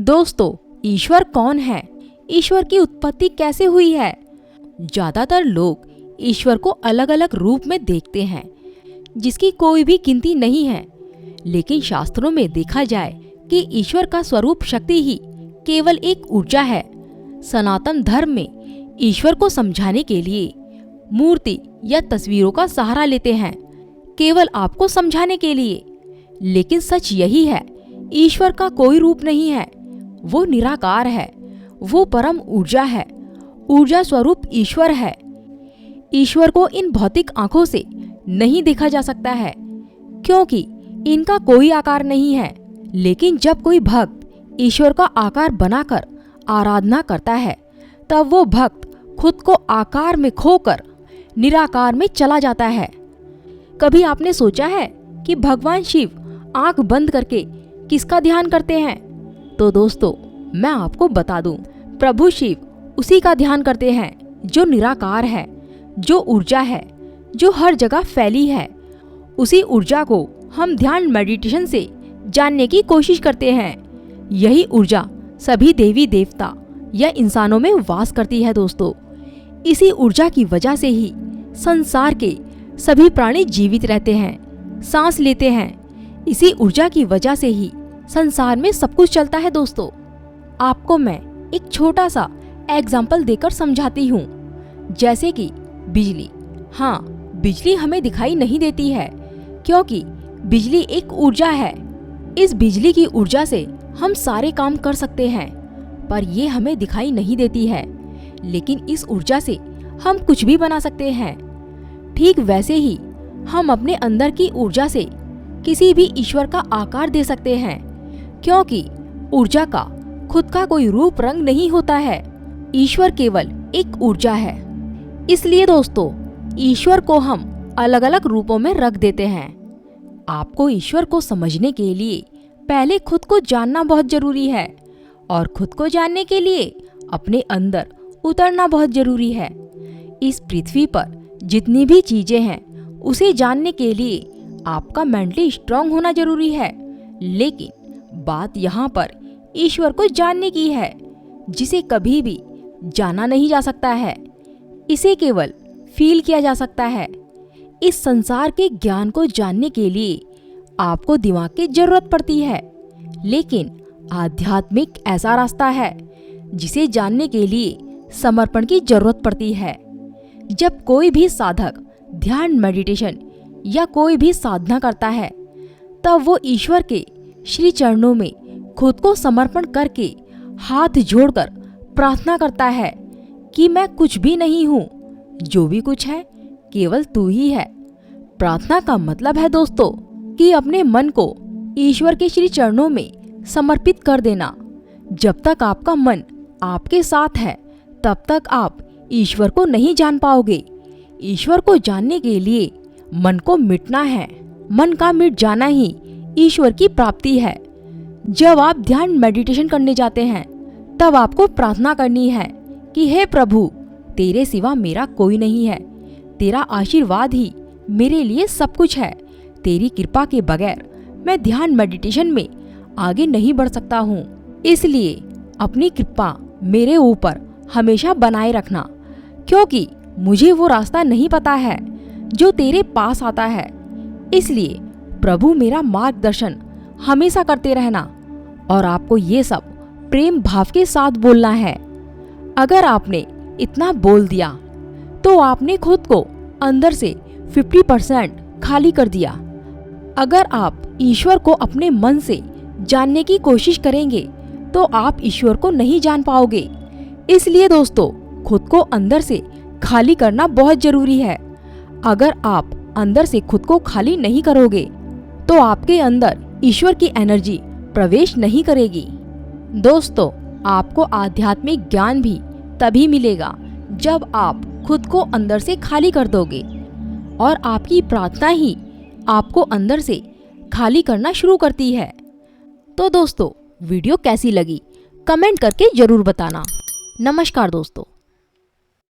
दोस्तों, ईश्वर कौन है? ईश्वर की उत्पत्ति कैसे हुई है? ज्यादातर लोग ईश्वर को अलग अलग रूप में देखते हैं, जिसकी कोई भी गिनती नहीं है। लेकिन शास्त्रों में देखा जाए कि ईश्वर का स्वरूप शक्ति ही केवल एक ऊर्जा है। सनातन धर्म में ईश्वर को समझाने के लिए मूर्ति या तस्वीरों का सहारा लेते हैं, केवल आपको समझाने के लिए। लेकिन सच यही है, ईश्वर का कोई रूप नहीं है। वो निराकार है, वो परम ऊर्जा है, ऊर्जा स्वरूप ईश्वर है। ईश्वर को इन भौतिक आंखों से नहीं देखा जा सकता है, क्योंकि इनका कोई आकार नहीं है। लेकिन जब कोई भक्त ईश्वर का आकार बनाकर आराधना करता है, तब वो भक्त खुद को आकार में खोकर निराकार में चला जाता है। कभी आपने सोचा है कि भगवान शिव आंख बंद करके किसका ध्यान करते हैं? तो दोस्तों, मैं आपको बता दूं, प्रभु शिव उसी का ध्यान करते हैं जो निराकार है, जो ऊर्जा है, जो हर जगह फैली है। उसी ऊर्जा को हम ध्यान मेडिटेशन से जानने की कोशिश करते हैं। यही ऊर्जा सभी देवी देवता या इंसानों में वास करती है। दोस्तों, इसी ऊर्जा की वजह से ही संसार के सभी प्राणी जीवित रहते हैं, सांस लेते हैं। इसी ऊर्जा की वजह से ही संसार में सब कुछ चलता है। दोस्तों, आपको मैं एक छोटा सा एग्जाम्पल देकर समझाती हूँ। जैसे कि बिजली। हाँ, बिजली हमें दिखाई नहीं देती है, क्योंकि बिजली एक ऊर्जा है। इस बिजली की ऊर्जा से हम सारे काम कर सकते हैं, पर ये हमें दिखाई नहीं देती है। लेकिन इस ऊर्जा से हम कुछ भी बना सकते हैं। ठीक वैसे ही हम अपने अंदर की ऊर्जा से किसी भी ईश्वर का आकार दे सकते हैं, क्योंकि ऊर्जा का खुद का कोई रूप रंग नहीं होता है। ईश्वर केवल एक ऊर्जा है। इसलिए दोस्तों, ईश्वर को हम अलग अलग रूपों में रख देते हैं। आपको ईश्वर को समझने के लिए पहले खुद को जानना बहुत जरूरी है, और खुद को जानने के लिए अपने अंदर उतरना बहुत जरूरी है। इस पृथ्वी पर जितनी भी चीजें हैं, उसे जानने के लिए आपका मेंटली स्ट्रांग होना जरूरी है। लेकिन बात यहाँ पर ईश्वर को जानने की है, जिसे कभी भी जाना नहीं जा सकता है। इसे केवल फील किया जा सकता है। इस संसार के ज्ञान को जानने के लिए आपको दिमाग की जरूरत पड़ती है, लेकिन आध्यात्मिक ऐसा रास्ता है जिसे जानने के लिए समर्पण की जरूरत पड़ती है। जब कोई भी साधक ध्यान मेडिटेशन या कोई भी साधना करता है, तब वो ईश्वर के श्री चरणों में खुद को समर्पण करके हाथ जोड़कर प्रार्थना करता है कि मैं कुछ भी नहीं हूँ, जो भी कुछ है केवल तू ही है। प्रार्थना का मतलब है दोस्तों कि अपने मन को ईश्वर के श्री चरणों में समर्पित कर देना। जब तक आपका मन आपके साथ है, तब तक आप ईश्वर को नहीं जान पाओगे। ईश्वर को जानने के लिए मन को मिटना है। मन का मिट जाना ही ईश्वर की प्राप्ति है। जब आप ध्यान मेडिटेशन करने जाते हैं, तब आपको प्रार्थना करनी है कि हे प्रभु, तेरे सिवा मेरा कोई नहीं है। तेरा आशीर्वाद ही मेरे लिए सब कुछ है। तेरी कृपा के बगैर मैं ध्यान मेडिटेशन में आगे नहीं बढ़ सकता हूँ। इसलिए अपनी कृपा मेरे ऊपर हमेशा बनाए रखना, क्योंकि मुझे वो रास्ता नहीं पता है जो तेरे पास आता है। इसलिए प्रभु, मेरा मार्गदर्शन हमेशा करते रहना, और आपको ये सब प्रेम भाव के साथ बोलना है। अगर आपने इतना बोल दिया, तो आपने खुद को अंदर से 50% खाली कर दिया। अगर आप ईश्वर को अपने मन से जानने की कोशिश करेंगे, तो आप ईश्वर को नहीं जान पाओगे। इसलिए दोस्तों, खुद को अंदर से खाली करना बहुत जरूरी है। अगर आप अंदर से खुद को खाली नहीं करोगे, तो आपके अंदर ईश्वर की एनर्जी प्रवेश नहीं करेगी। दोस्तों, आपको आध्यात्मिक ज्ञान भी तभी मिलेगा जब आप खुद को अंदर से खाली कर दोगे, और आपकी प्रार्थना ही आपको अंदर से खाली करना शुरू करती है। तो दोस्तों, वीडियो कैसी लगी कमेंट करके जरूर बताना। नमस्कार दोस्तों।